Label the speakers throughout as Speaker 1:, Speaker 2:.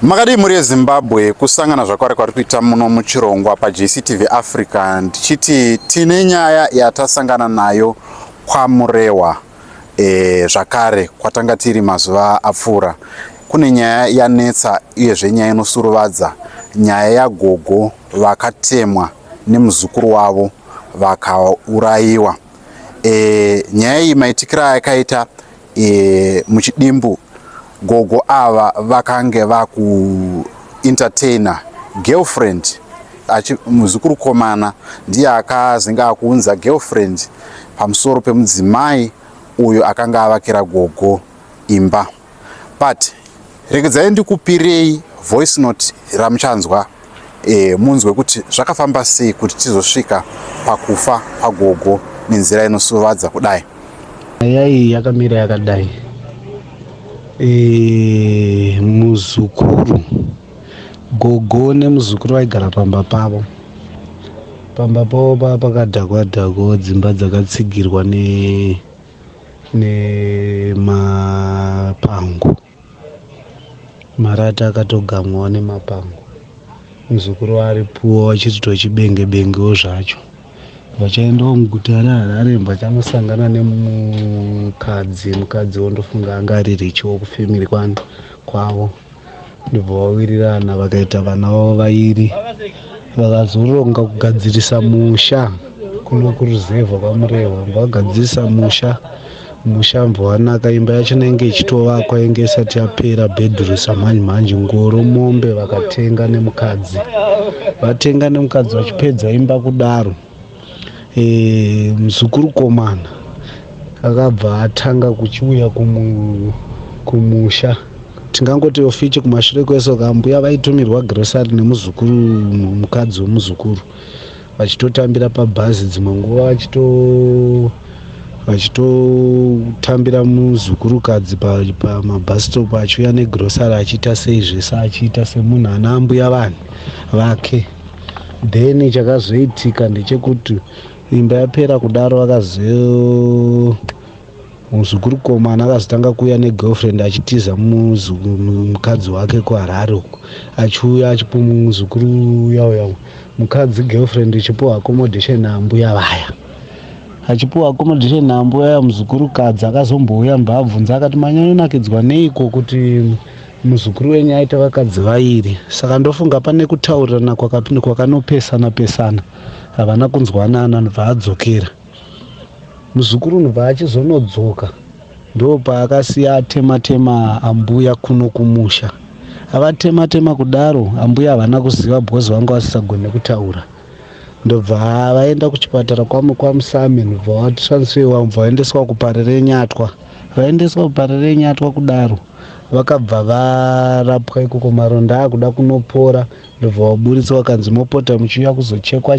Speaker 1: Makadi muri Zimbabwe kusangana zvakare kwari kuita muno muchirongwa pa JCTV Africa ndichiti tine nyaya yatasangana nayo kwaMurewa zvakare kwatanga tiri mazuva apfuura. Kune nyaya yanetsa uyezve nyaya inosuruvadza, nyaya yagogo vakatemwa nemuzukuru wavo vakaurayiwa. Nyaya iyi maitikira yakaita muchidimbu gogo ava vakange vaku entertainer girlfriend muzukuru komana ndiye akazinga akuunza girlfriend pamusoro pemudzimai uyo akanga avakira gogo imba. But regedzai ndikupirei voice note ramuchanzwa munzwe kuti zvakafamba sei kuti tizosvika pakufa pagogo nenzira inosuvadza kudai.
Speaker 2: Yai yakamira yakadai. Muzukuru gogo nemuzukuru vaigara pamba pavo pakadhakwa dzimba dzakatsigirwa nemapango, marata akatogamwawo nemapango. Muzukuru aripuwa vachitochibengebengewo zvacho. Vachaendawo muguta raHarare vachanosangana nemukadzi wondofunga anga ari richiwo kufemiri kwavo, ndobva vawirirana vakaita vana vavo vairi, vakazoronga kugadzirisa musha kuno kuruzevha kwaMurewa. Vagadzirisa musha mbwanaka, imba yacho inenge ichitovakwa inge isati yapera bedroom samanje ngoro mombe vakatenga nemukadzi vachipedza imba kudaro. Muzukuru komana akabva atanga kuchiuya kumusha, tingangoti ofiche kumashure kwesoka mbuya vaitumirwa grocery nemuzukuru mukadzi womuzukuru, vachitotambira pabhazi, dzimwe nguva vachitotambira muzukuru-kadzi pamabhasi stop achiuya negrocery achiita sei zvese, achiita semunhu ana mbuya vanhu vake. Then chakazoitika ndechekuti imba yapera kudaro, muzukuru komana akazotanga kuuya negirlfriend achitiza mukadzi wake kuHarare uko, achiuya achipa muzukuru yawo mukadzi girlfriend ichipuwa accommodation naambuya vaya. Achipuwa accommodation naambuya muzukuru kadzi akazombouya mbabvunza akati manyanyonakidzwa neiko kuti muzukuru wenyu aita vakadzi vairi. Saka ndofunga pane kutaurirana kwakanopesana havana kunzwanana. Ndobva adzokera muzukuru, ndobva achizonodzoka ndo paakasiya atema ambuya kuno kumusha. Avatema kudaro ambuya havana kuziva because vanga vasisagone kutaura. Ndobva vaenda kuchipatara kwaMusame, ndobva vatransferiwa, vaendeswa kuParere Nyatwa. Vaendeswa kuParere Nyatwa kudaro vakabva varapwa ikoko, maronda akuda kunopora. Ndobva vaburitswa vakanzi mopota muchiuya kuzochekwa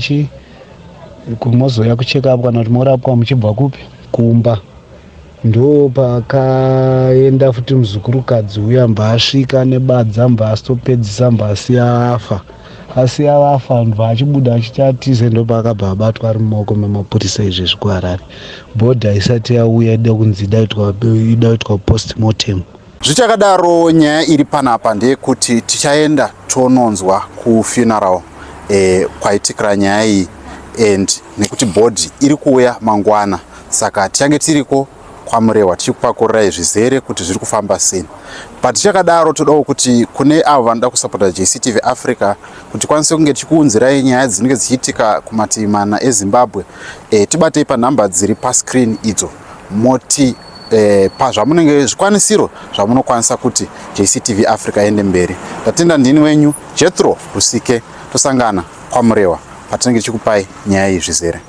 Speaker 2: kumozoya kucheka up kana kuti morapwa muchibva kupi kumba. Ndo pakaenda futi muzukuru-kadzi uya mbasvika nebadza mbasitopedzisa mbasiya vafa, ndobva achibuda achichatize. Ndo paakabva abatwa ari mumaoko memapurisa izvezvi kuHarare, bhodha isati yauya ida kunzi idaitwa postmortem.
Speaker 1: Zvichakadaro, nyaya iri panapa ndeyekuti tichaenda tononzwa kufuneral kwaitikira nyaya iyi, and nekuti bhodhi iri kuuya mangwana, saka tichange tiriko kwaMurewa tichikupakurai zvizere kuti zviri kufamba sei. But tichakadaro todawo kuti kune avo vanoda kusapota JCTV Africa kuti kwanise kunge tichikuunzirai nyaya dzinenge dzichiitika kumativi mana eZimbabwe, tibatei panhamba dziri pascreen idzo moti pazvamunenge zvikwanisiro zvamunokwanisa kuti JCTV Africa ende mberi. Tatenda ndini wenyu Jethro Rusike, tosangana kwaMurewa patinenge tichikupai nyaya iyi zvizere.